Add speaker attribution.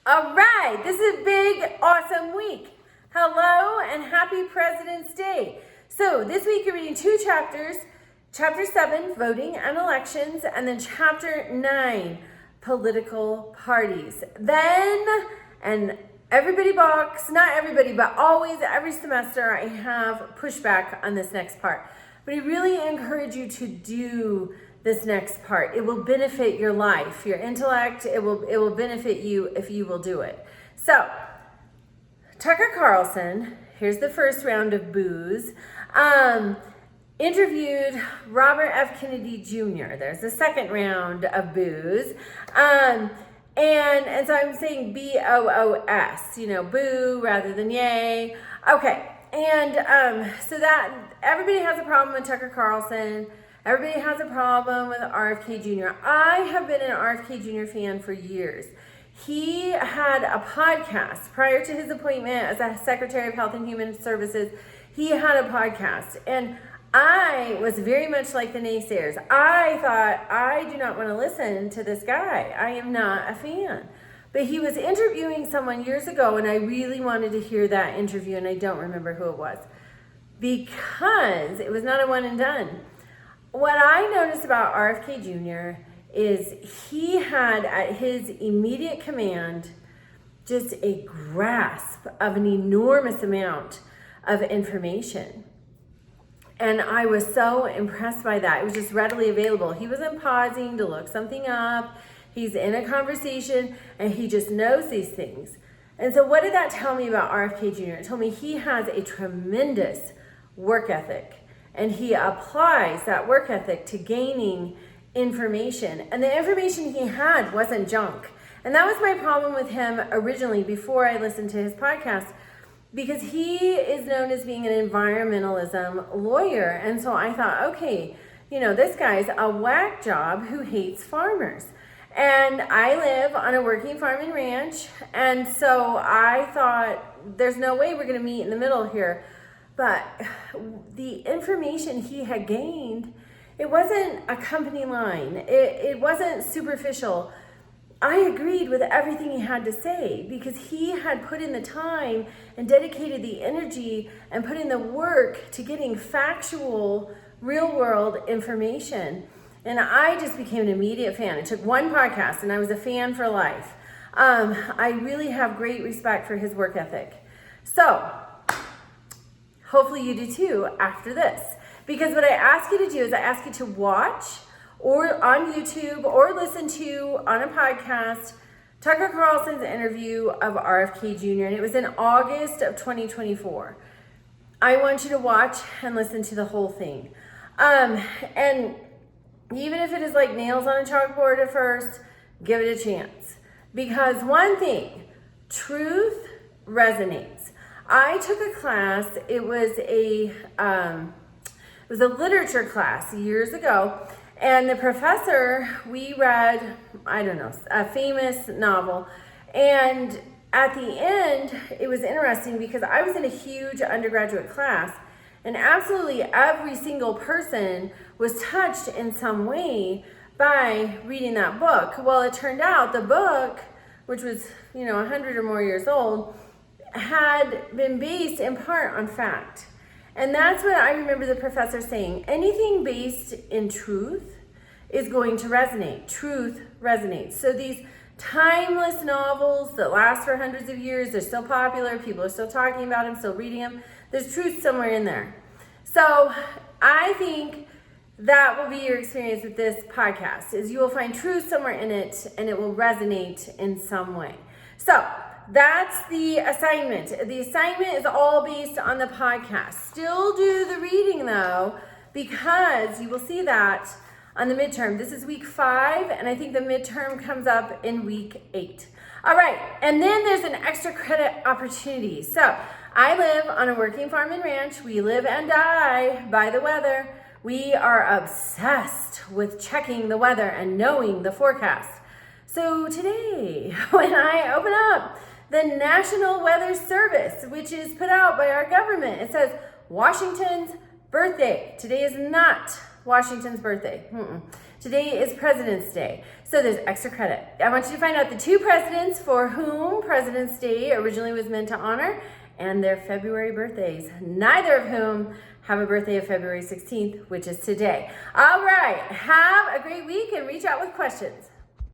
Speaker 1: All right, this is a big, awesome week. Hello and happy President's Day. So this week you're reading two chapters, Chapter 7, Voting and Elections, and then Chapter 9, Political Parties. Then, and everybody balks, not everybody, but always, every semester, I have pushback on this next part. But I really encourage you to do this next part. It will benefit your life, your intellect. It will benefit you if you will do it. So, Tucker Carlson, here's the first round of boos, interviewed Robert F. Kennedy Jr. There's the second round of boos. And so I'm saying B-O-O-S, boo rather than yay. Okay, and so that everybody has a problem with Tucker Carlson. Everybody has a problem with RFK Jr. I have been an RFK Jr. fan for years. He had a podcast prior to his appointment as a Secretary of Health and Human Services. He had a podcast, and I was very much like the naysayers. I thought, I do not want to listen to this guy. I am not a fan. But he was interviewing someone years ago, and I really wanted to hear that interview, and I don't remember who it was, because it was not a one and done. What I noticed about RFK Jr. is he had at his immediate command just a grasp of an enormous amount of information. And I was so impressed by that. It was just readily available. He wasn't pausing to look something up. He's in a conversation and he just knows these things. And so what did that tell me about RFK Jr.? It told me he has a tremendous work ethic. And he applies that work ethic to gaining information. And the information he had wasn't junk. And that was my problem with him originally before I listened to his podcast, because he is known as being an environmentalism lawyer. And so I thought, okay, this guy's a whack job who hates farmers. And I live on a working farm and ranch. And so I thought, there's no way we're going to meet in the middle here. But the information he had gained, it wasn't a company line. It wasn't superficial. I agreed with everything he had to say because he had put in the time and dedicated the energy and put in the work to getting factual, real-world information. And I just became an immediate fan. It took one podcast and I was a fan for life. I really have great respect for his work ethic. So, hopefully you do too after this. Because what I ask you to do is I ask you to watch or on YouTube or listen to on a podcast Tucker Carlson's interview of RFK Jr. And it was in August of 2024. I want you to watch and listen to the whole thing. And even if it is like nails on a chalkboard at first, give it a chance. Because one thing, truth resonates. I took a class, it was a literature class years ago, and the professor, we read, a famous novel, and at the end, it was interesting because I was in a huge undergraduate class, and absolutely every single person was touched in some way by reading that book. Well, it turned out the book, which was, 100 or more years old, had been based in part on fact. And that's what I remember the professor saying. Anything based in truth is going to resonate. Truth resonates. So these timeless novels that last for hundreds of years, they're still popular. People are still talking about them, still reading them. There's truth somewhere in there. So I think that will be your experience with this podcast, is you will find truth somewhere in it and it will resonate in some way. So that's the assignment. The assignment is all based on the podcast. Still do the reading though, because you will see that on the midterm. This is week 5, and I think the midterm comes up in week 8. All right, and then there's an extra credit opportunity. So I live on a working farm and ranch. We live and die by the weather. We are obsessed with checking the weather and knowing the forecast. So today, when I open up the National Weather Service, which is put out by our government, it says Washington's birthday. Today is not Washington's birthday. Today is President's Day, so there's extra credit. I want you to find out the 2 presidents for whom President's Day originally was meant to honor and their February birthdays, neither of whom have a birthday of February 16th, which is today. All right, have a great week and reach out with questions.